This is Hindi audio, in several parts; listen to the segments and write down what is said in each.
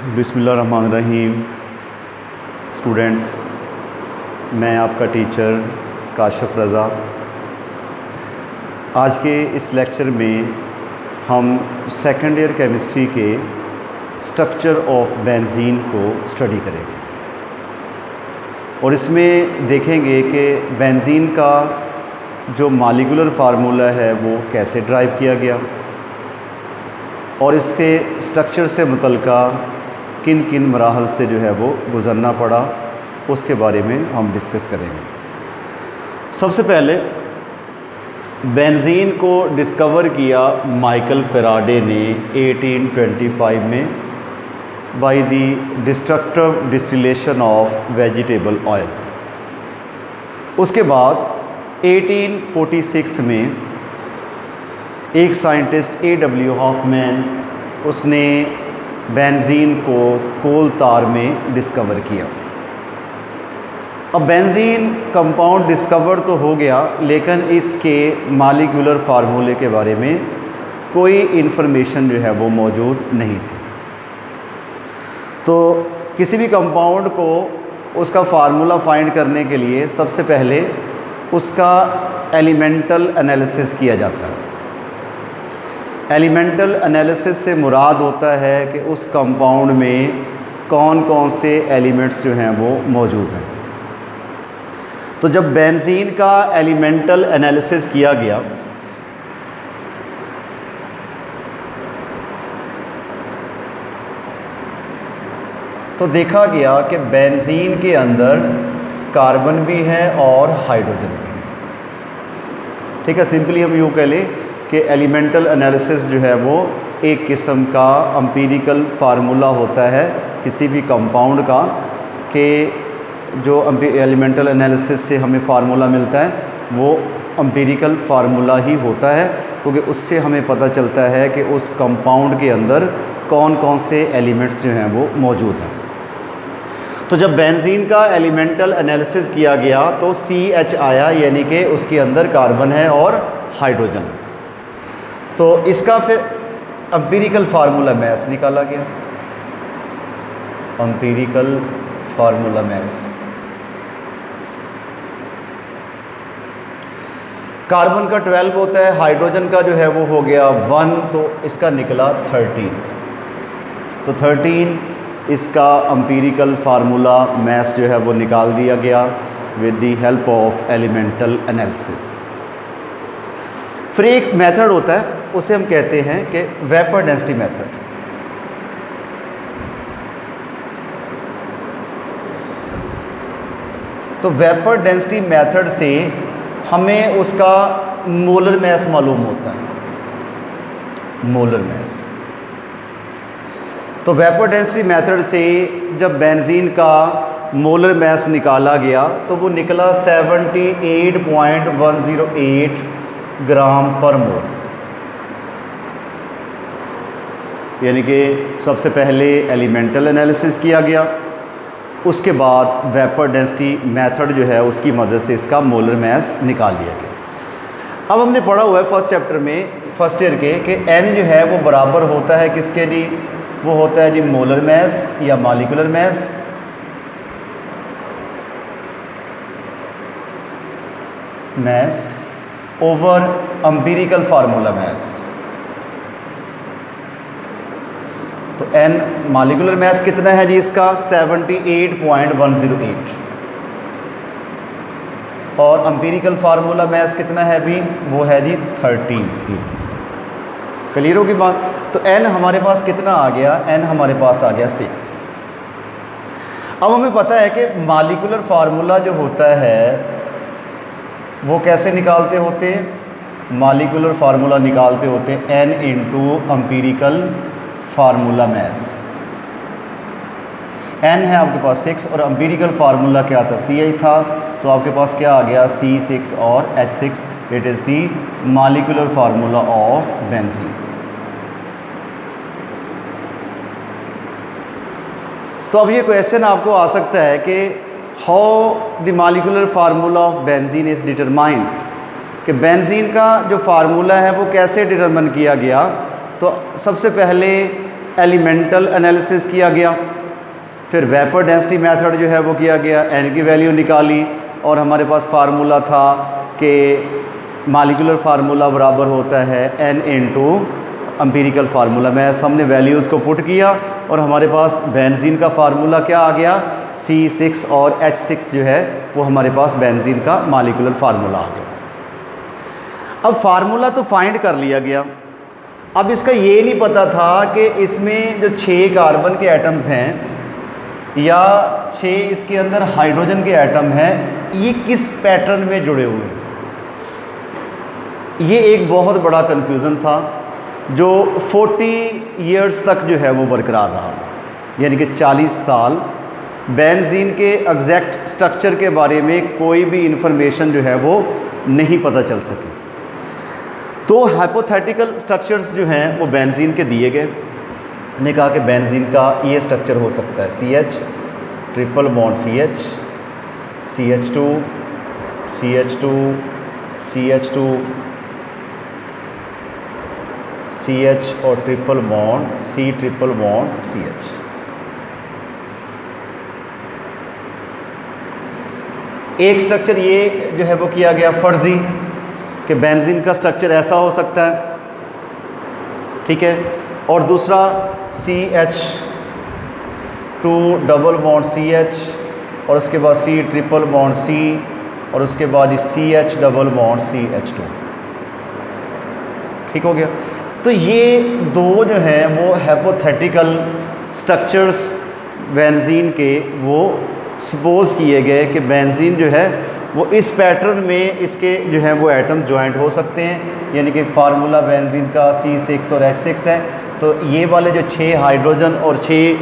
बिस्मिल्लाहिर्रहमानिर्रहीम। स्टूडेंट्स, मैं आपका टीचर काशिफ रज़ा। आज के इस लेक्चर में हम सेकेंड ईयर केमिस्ट्री के स्ट्रक्चर ऑफ बेंजीन को स्टडी करेंगे और इसमें देखेंगे कि बेंजीन का जो मॉलिक्यूलर फार्मूला है वो कैसे ड्राइव किया गया और इसके स्ट्रक्चर से मुतल्लिका किन किन मराहल से जो है वो गुज़रना पड़ा, उसके बारे में हम डिस्कस करेंगे। सबसे पहले बेंजीन को डिस्कवर किया माइकल फ़ैराडे ने 1825 में by the destructive distillation of vegetable oil. उसके बाद 1846 में एक साइंटिस्ट A.W. हॉफमैन उसने बेंजीन को कोल तार में डिस्कवर किया। अब बेंजीन कंपाउंड डिस्कवर तो हो गया, लेकिन इसके मॉलिक्यूलर फार्मूले के बारे में कोई इन्फॉर्मेशन जो है वो मौजूद नहीं थी। तो किसी भी कंपाउंड को उसका फार्मूला फाइंड करने के लिए सबसे पहले उसका एलिमेंटल एनालिसिस किया जाता है। एलिमेंटल एनालिसिस से मुराद होता है कि उस कंपाउंड में कौन कौन से एलिमेंट्स जो हैं वो मौजूद हैं। तो जब बेंजीन का एलिमेंटल एनालिसिस किया गया तो देखा गया कि बेंजीन के अंदर कार्बन भी है और हाइड्रोजन भी है। ठीक है, सिंपली हम यूँ कह लें कि एलिमेंटल एनालिसिस जो है वो एक किस्म का एम्पिरिकल फार्मूला होता है किसी भी कंपाउंड का, कि जो एलिमेंटल एनालिसिस से हमें फार्मूला मिलता है वो एम्पिरिकल फार्मूला ही होता है, क्योंकि उससे हमें पता चलता है कि उस कंपाउंड के अंदर कौन कौन से एलिमेंट्स जो हैं वो मौजूद हैं। तो जब बेंजीन का एलिमेंटल एनालिसिस किया गया तो CH आया, यानी कि उसके अंदर कार्बन है और हाइड्रोजन। तो इसका फिर एम्पिरिकल फार्मूला मैस निकाला गया। एम्पिरिकल फार्मूला मैस, कार्बन का 12 होता है, हाइड्रोजन का जो है वो हो गया 1, तो इसका निकला 13। तो 13 इसका एम्पिरिकल फार्मूला मैस जो है वो निकाल दिया गया with the help of elemental analysis. फिर एक मेथड होता है, उसे हम कहते हैं कि वेपर डेंसिटी मेथड। तो वेपर डेंसिटी मेथड से हमें उसका मोलर मैस मालूम होता है, मोलर मैस। तो वेपर डेंसिटी मेथड से जब बेंजीन का मोलर मैस निकाला गया तो वो निकला 78.108 ग्राम पर मोल। यानी कि सबसे पहले एलिमेंटल एनालिसिस किया गया, उसके बाद वेपर डेंसिटी मेथड जो है उसकी मदद से इसका मोलर मैस निकाल लिया गया। अब हमने पढ़ा हुआ है फर्स्ट चैप्टर में, फर्स्ट ईयर के, कि N जो है वो बराबर होता है किसके लिए? वो होता है जी मोलर मैस या molecular mass over empirical formula mass. तो N मॉलिक्यूलर मैस कितना है जी इसका? 78.108 और एम्पिरिकल फार्मूला मैस कितना है भी? वो है जी 13। क्लियर होगी बात? तो N हमारे पास कितना आ गया? N हमारे पास आ गया 6। अब हमें पता है कि मॉलिक्यूलर फार्मूला जो होता है वो कैसे निकालते होते हैं? मॉलिक्यूलर फार्मूला निकालते होते हैं N into empirical formula mass. N है आपके पास 6 और एम्पिरिकल फार्मूला क्या था? Ci था। तो आपके पास क्या आ गया? C6 और H6। It is the molecular formula of benzene. तो अब ये क्वेश्चन आपको आ सकता है कि how the molecular formula of benzene is determined, कि बेंजीन का जो फार्मूला है वो कैसे डिटरमिन किया गया। तो सबसे पहले एलिमेंटल एनालिसिस किया गया, फिर वेपर डेंसिटी मेथड जो है वो किया गया, एन की वैल्यू निकाली और हमारे पास फार्मूला था कि मॉलिक्यूलर फार्मूला बराबर होता है एन इनटू एम्पिरिकल फार्मूला। मैं हमने वैल्यूज़ को पुट किया और हमारे पास बेंजीन का फार्मूला क्या आ गया, C6 और H6 जो है वो हमारे पास बेंजीन का मॉलिक्यूलर फार्मूला आ गया। अब फार्मूला तो फाइंड कर लिया गया, अब इसका ये नहीं पता था कि इसमें जो 6 कार्बन के एटम्स हैं या 6 इसके अंदर हाइड्रोजन के एटम हैं, ये किस पैटर्न में जुड़े हुए हैं। ये एक बहुत बड़ा कन्फ्यूज़न था जो 40 इयर्स तक जो है वो बरकरार रहा, यानी कि 40 साल बेंजीन के एग्जैक्ट स्ट्रक्चर के बारे में कोई भी इंफॉर्मेशन जो है वो नहीं पता चल सकी। तो हाइपोथेटिकल स्ट्रक्चर्स जो हैं वो बेंजीन के दिए गए, ने कहा कि बेंजीन का ये स्ट्रक्चर हो सकता है CH triple bond CH, CH2 CH2 CH2 CH और triple bond C triple bond CH। एक स्ट्रक्चर ये जो है वो किया गया फर्जी कि बेंजीन का स्ट्रक्चर ऐसा हो सकता है, ठीक है, और दूसरा CH2 डबल बॉन्ड CH और उसके बाद C ट्रिपल बॉन्ड C और उसके बाद CH डबल बॉन्ड CH2, ठीक हो गया। तो ये दो जो हैं वो हाइपोथेटिकल स्ट्रक्चर्स बेंजीन के वो सपोज किए गए कि बेंजीन जो है वो इस पैटर्न में इसके जो है वो एटम जॉइंट हो सकते हैं, यानी कि फार्मूला बेंजीन का C6 और H6 है, तो ये वाले जो 6 हाइड्रोजन और 6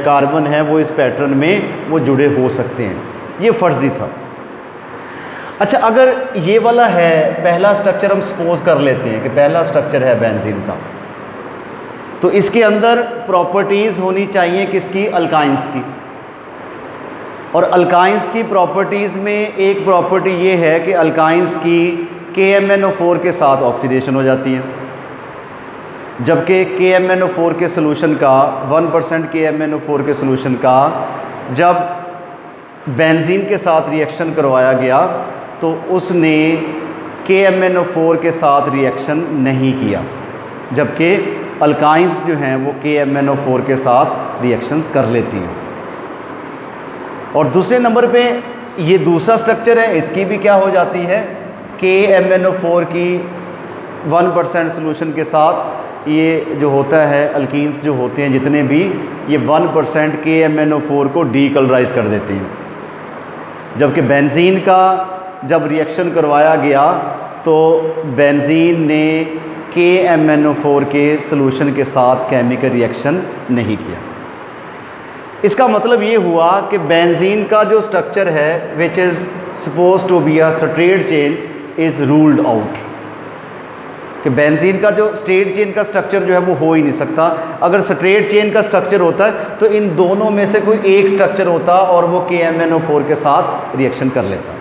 कार्बन हैं वो इस पैटर्न में वो जुड़े हो सकते हैं। ये फर्जी था। अच्छा, अगर ये वाला है पहला स्ट्रक्चर, हम सपोज कर लेते हैं कि पहला स्ट्रक्चर है बेंजीन का, तो इसके अंदर प्रॉपर्टीज़ होनी चाहिए किसकी, अल्काइंस की। और अल्काइंस की प्रॉपर्टीज़ में एक प्रॉपर्टी ये है कि अल्काइंस की KMnO4 के साथ ऑक्सीडेशन हो जाती है, जबकि KMnO4 के सोल्यूशन का 1% KMnO4 के सोल्यूशन का जब बेंजीन के साथ रिएक्शन करवाया गया तो उसने KMnO4 के साथ रिएक्शन नहीं किया, जबकि अल्काइंस जो हैं वो KMnO4 के साथ रिएक्शंस कर लेती हैं। और दूसरे नंबर पे ये दूसरा स्ट्रक्चर है, इसकी भी क्या हो जाती है, KMnO4 की 1% सोल्यूशन के साथ ये जो होता है अल्कीन्स जो होते हैं जितने भी, ये 1% KMnO4 को डीकलराइज कर देते हैं। जबकि बेंजीन का जब रिएक्शन करवाया गया तो बेंजीन ने KMnO4 के सोल्यूशन के साथ केमिकल रिएक्शन नहीं किया। इसका मतलब ये हुआ कि बेंजीन का जो स्ट्रक्चर है which is suppose to be a straight chain is ruled out, कि बेंजीन का जो स्ट्रेट चेन का स्ट्रक्चर जो है वो हो ही नहीं सकता। अगर स्ट्रेट चेन का स्ट्रक्चर होता है तो इन दोनों में से कोई एक स्ट्रक्चर होता और वो KMnO4 के साथ रिएक्शन कर लेता,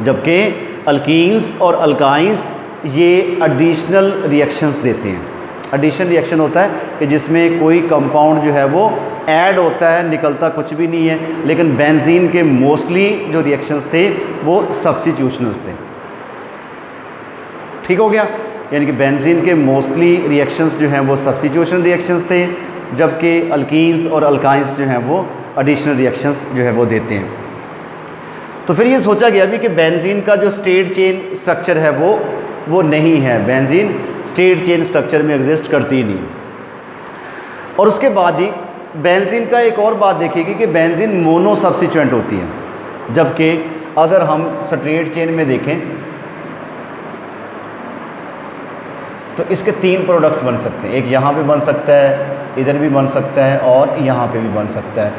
जबकि अल्कीन्स और अल्काइंस ये एडिशनल रिएक्शंस देते हैं। एडिशन रिएक्शन होता है कि जिसमें कोई कंपाउंड जो है वो ऐड होता है, निकलता कुछ भी नहीं है, लेकिन बेंजीन के मोस्टली जो रिएक्शंस थे वो सब्स्टिट्यूशनल्स थे, ठीक हो गया। यानी कि बेंजीन के मोस्टली रिएक्शंस जो हैं वो सब्स्टिट्यूशन रिएक्शंस थे, जबकि अल्कीन्स और अल्काइंस जो हैं वो एडिशनल रिएक्शंस जो है वो देते हैं। तो फिर ये सोचा गया भी कि बेंजीन का जो स्ट्रेट चेन स्ट्रक्चर है वो नहीं है, बेंजीन स्ट्रेट चेन स्ट्रक्चर में एग्जिस्ट करती ही नहीं। और उसके बाद ही बेंजीन का एक और बात देखिएगी कि बेंजीन मोनो सब्स्टिट्यूएंट होती है, जबकि अगर हम स्ट्रेट चेन में देखें तो इसके 3 प्रोडक्ट्स बन सकते हैं, एक यहाँ पे बन सकता है, इधर भी बन सकता है और यहाँ पे भी बन सकता है।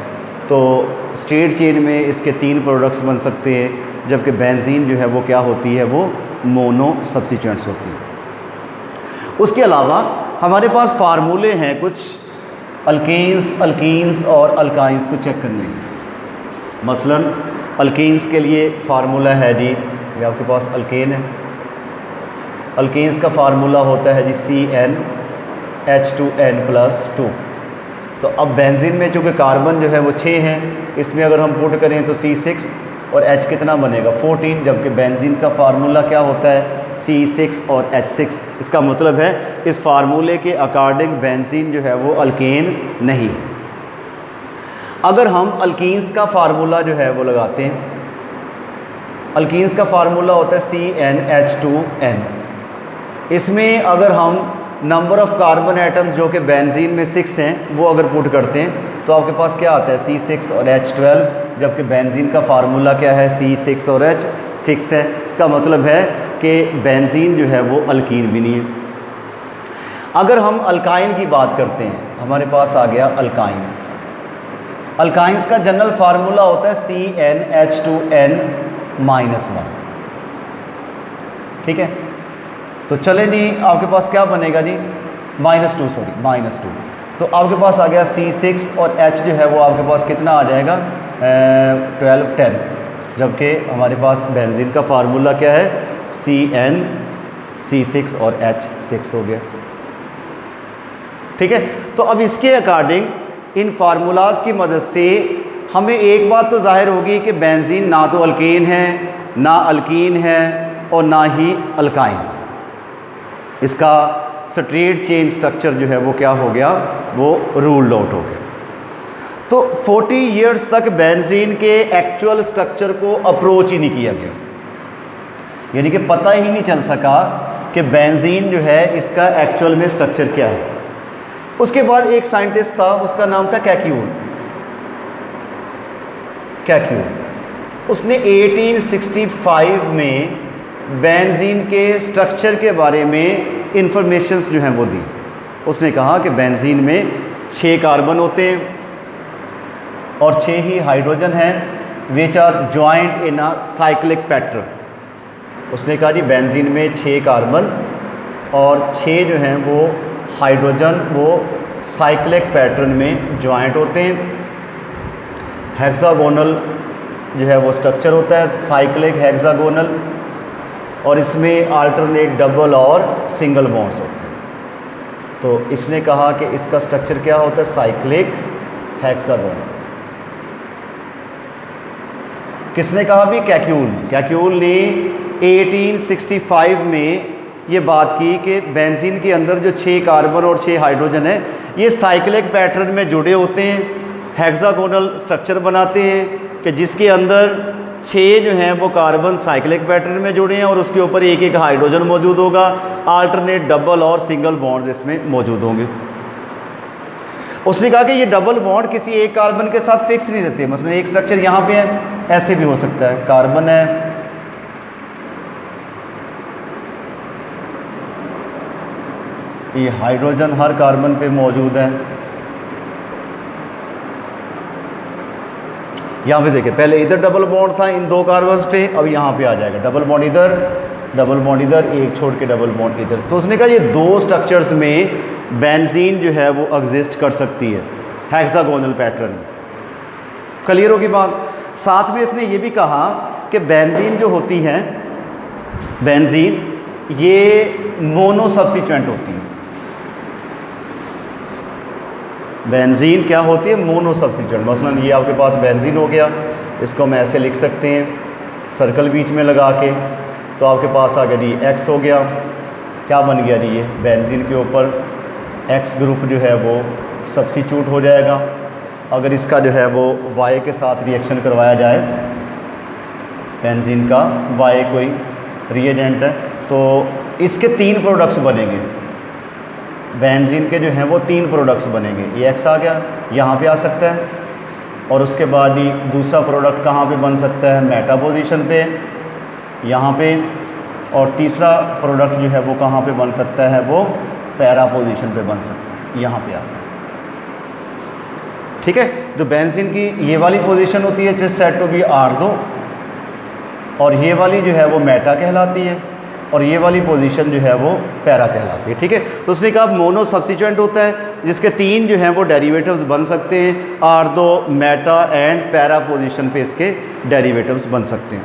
तो स्ट्रेट चेन में इसके 3 प्रोडक्ट्स बन सकते हैं, जबकि बेंजीन जो है वो क्या होती है, वो मोनो सब्स्टिट्यूएंट्स होती है। उसके अलावा हमारे पास फार्मूले हैं कुछ अल्कीन्स और अल्काइंस को चेक करने के। मसलन अल्कीन्स के लिए फार्मूला है जी, ये आपके पास अल्केन है, अल्कीन्स का फार्मूला होता है जी H2N+2। तो अब बेंजीन में चूँकि कार्बन जो है वो 6 हैं, इसमें अगर हम पुट करें तो C6 और H कितना बनेगा 14, जबकि बेंजीन का फार्मूला क्या होता है C6 और H6। इसका मतलब है इस फार्मूले के अकॉर्डिंग बेंजीन जो है वो अल्केन नहीं है। अगर हम अल्कीन्स का फार्मूला जो है वो लगाते हैं, अल्कीन्स का फार्मूला होता है CnH2n। इसमें अगर हम नंबर ऑफ़ कार्बन एटम्स जो कि बेंजीन में 6 हैं वो अगर पुट करते हैं तो आपके पास क्या आता है C6 और H12, जबकि बेंजीन का फार्मूला क्या है C6 और H6 है। इसका मतलब है कि बेंजीन जो है वो अल्कीन भी नहीं है। अगर हम अल्काइन की बात करते हैं, हमारे पास आ गया अल्काइंस। अल्काइंस का जनरल फार्मूला होता है CnH2n-1। ठीक है, तो चले नहीं, आपके पास क्या बनेगा जी -2। तो आपके पास आ गया C6 और H जो है वो आपके पास कितना आ जाएगा 12 10, जबकि हमारे पास बेंजीन का फार्मूला क्या है Cn C6 और H6 हो गया। ठीक है, तो अब इसके अकॉर्डिंग इन फार्मूलाज की मदद से हमें एक बात तो जाहिर होगी कि बेंजीन ना तो अल्केन है, ना अल्कीन है और ना ही अल्काइन। इसका स्ट्रेट चेन स्ट्रक्चर जो है वो क्या हो गया, वो रूल्ड आउट हो गया। तो 40 इयर्स तक बेंजीन के एक्चुअल स्ट्रक्चर को अप्रोच ही नहीं किया गया, यानी कि पता ही नहीं चल सका कि बेंजीन जो है इसका एक्चुअल में स्ट्रक्चर क्या है। उसके बाद एक साइंटिस्ट था, उसका नाम था कैक्यूल। उसने 1865 में बेंजीन के स्ट्रक्चर के बारे में इंफॉर्मेशंस जो हैं वो दी। उसने कहा कि बेंजीन में 6 कार्बन होते हैं और 6 ही हाइड्रोजन हैं, which are joint in a cyclic pattern. उसने कहा जी बेंजीन में 6 कार्बन और 6 जो हैं वो हाइड्रोजन वो साइक्लिक पैटर्न में ज्वाइंट होते हैं। हेक्सागोनल जो है वो स्ट्रक्चर होता है, साइक्लिक हेक्सागोनल, और इसमें अल्टरनेट डबल और सिंगल बॉन्ड्स होते हैं। तो इसने कहा कि इसका स्ट्रक्चर क्या होता है साइक्लिक हेक्सागोनल। किसने कहा भी कैक्यूल ने 1865 में ये बात की कि बेंजीन के अंदर जो 6 कार्बन और 6 हाइड्रोजन है ये साइक्लिक पैटर्न में जुड़े होते हैं, हेक्सागोनल स्ट्रक्चर बनाते हैं कि जिसके अंदर 6 जो हैं वो कार्बन साइक्लिक पैटर्न में जुड़े हैं और उसके ऊपर एक एक हाइड्रोजन मौजूद होगा, अल्टरनेट डबल और सिंगल बॉन्ड्स इसमें मौजूद होंगे। उसने कहा कि ये डबल बॉन्ड किसी एक कार्बन के साथ फिक्स नहीं रहते। मसलन एक स्ट्रक्चर यहाँ पे है, ऐसे भी हो सकता है, कार्बन है, ये हाइड्रोजन हर कार्बन पे मौजूद है। यहाँ पे देखिए पहले इधर डबल बॉन्ड था इन 2 कार्बन पे, अब यहाँ पे आ जाएगा डबल बॉन्ड इधर, डबल बॉन्ड इधर, एक छोड़ के डबल बॉन्ड इधर। तो उसने कहा ये 2 स्ट्रक्चर्स में बेंजीन जो है वो एग्जिस्ट कर सकती है हेक्सागोनल पैटर्न। क्लियर होगी बात। साथ में इसने ये भी कहा कि बेंजीन जो होती है, बेंजीन ये मोनो सब्स्टिट्यूएंट होती है। बेंजीन क्या होती है, मोनो सब्स्टिट्यूएंट। मसलन ये आपके पास बेंजीन हो गया, इसको हम ऐसे लिख सकते हैं सर्कल बीच में लगा के, तो आपके पास आ गया जी X हो गया। क्या बन गया जी, ये बेंजीन के ऊपर X ग्रुप जो है वो सब्स्टिट्यूट हो जाएगा। अगर इसका जो है वो Y के साथ रिएक्शन करवाया जाए, बेंजीन का Y कोई रिएजेंट है, तो इसके 3 प्रोडक्ट्स बनेंगे। बेंजीन के जो हैं वो 3 प्रोडक्ट्स बनेंगे। ये X आ गया, यहाँ पे आ सकता है, और उसके बाद ही दूसरा प्रोडक्ट कहाँ पे बन सकता है, मेटा पोजीशन पे, यहाँ पे, और तीसरा प्रोडक्ट जो है वो कहाँ पे बन सकता है, वो पैरा पोजीशन पे बन सकता है, यहाँ पे आ गया। ठीक है, जो बेंजीन की ये वाली पोजीशन होती है जिस सेट टू बी R2, और ये वाली जो है वो मेटा कहलाती है, और ये वाली पोजीशन जो है वो पैरा कहलाती है। ठीक है, तो उसने कहा मोनो सब्स्टिट्यूएंट होता है जिसके 3 जो हैं वो डेरिवेटिव्स बन सकते हैं, R2, Meta and para position पे इसके डेरिवेटिव्स बन सकते हैं।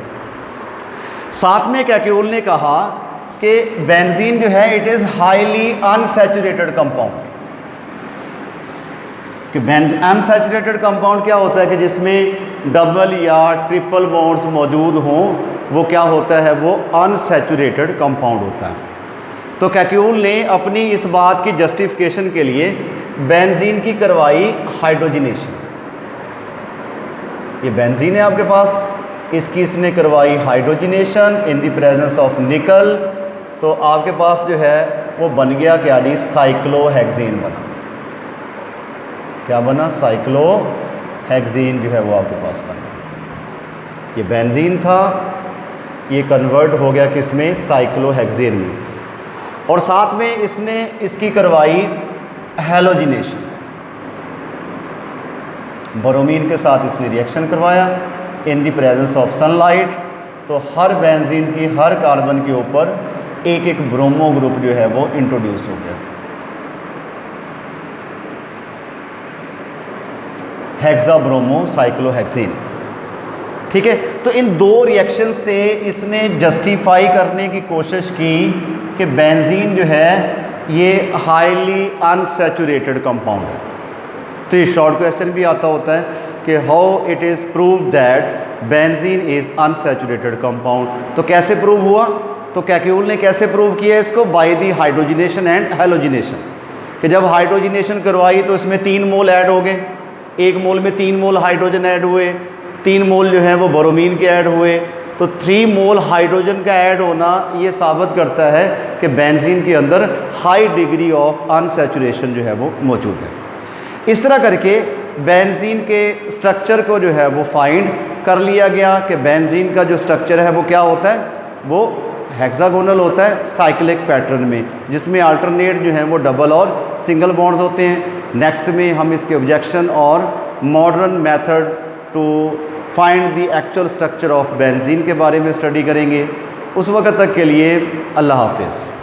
साथ में कैक्यूल ने कहा कि बेंजीन जो है it is highly unsaturated compound. कि अनसैचुरेटेड कंपाउंड क्या होता है कि जिसमें डबल या ट्रिपल बॉन्ड्स मौजूद हों, वो क्या होता है, वो अनसैचुरेटेड कंपाउंड होता है। तो कैक्यूल ने अपनी इस बात की जस्टिफिकेशन के लिए बेंजीन की करवाई हाइड्रोजनेशन। ये बेंजीन है आपके पास, इसकी इसने करवाई hydrogenation in the presence of निकल। तो आपके पास जो है वो बन गया क्या जी, साइक्लोहेक्सेन बना। क्या बना, साइक्लोहेक्सेन जो है वो आपके पास बन गया। ये बेंजीन था, ये कन्वर्ट हो गया किस में, साइक्लोहेक्सेन में। और साथ में इसने इसकी करवाई हैलोजिनेशन, ब्रोमीन के साथ इसने रिएक्शन करवाया in the presence of sunlight. तो हर बेंजीन की हर कार्बन के ऊपर एक एक ब्रोमो ग्रुप जो है वो इंट्रोड्यूस हो गया। हेक्साब्रोमो साइक्लोहेक्सेन। ठीक है, तो इन दो रिएक्शन से इसने जस्टिफाई करने की कोशिश की कि बेंजीन जो है ये हाईली अनसैचुरेटेड कंपाउंड है। तो ये शॉर्ट क्वेश्चन भी आता होता है कि how it is prove that benzene is unsaturated compound. तो कैसे प्रूव हुआ, तो कैक्यूल ने कैसे प्रूव किया इसको, by the hydrogenation and halogenation. कि जब हाइड्रोजनेशन करवाई तो इसमें 3 मोल ऐड हो गए, 1 मोल में 3 मोल हाइड्रोजन ऐड हुए, 3 मोल जो है वो ब्रोमीन के ऐड हुए। तो 3 मोल हाइड्रोजन का ऐड होना ये साबित करता है कि बेंजीन के अंदर हाई डिग्री ऑफ अनसैचुरेशन जो है वो मौजूद है। इस तरह करके बेंजीन के स्ट्रक्चर को जो है वो फाइंड कर लिया गया कि बेंजीन का जो स्ट्रक्चर है वो क्या होता है, वो हेक्सागोनल होता है साइक्लिक पैटर्न में, जिसमें अल्टरनेट जो है वो डबल और सिंगल बॉन्ड्स होते हैं। नेक्स्ट में हम इसके ऑब्जेक्शन और modern method to find the actual structure of benzene के बारे में स्टडी करेंगे। उस वक्त तक के लिए अल्लाह हाफिज़।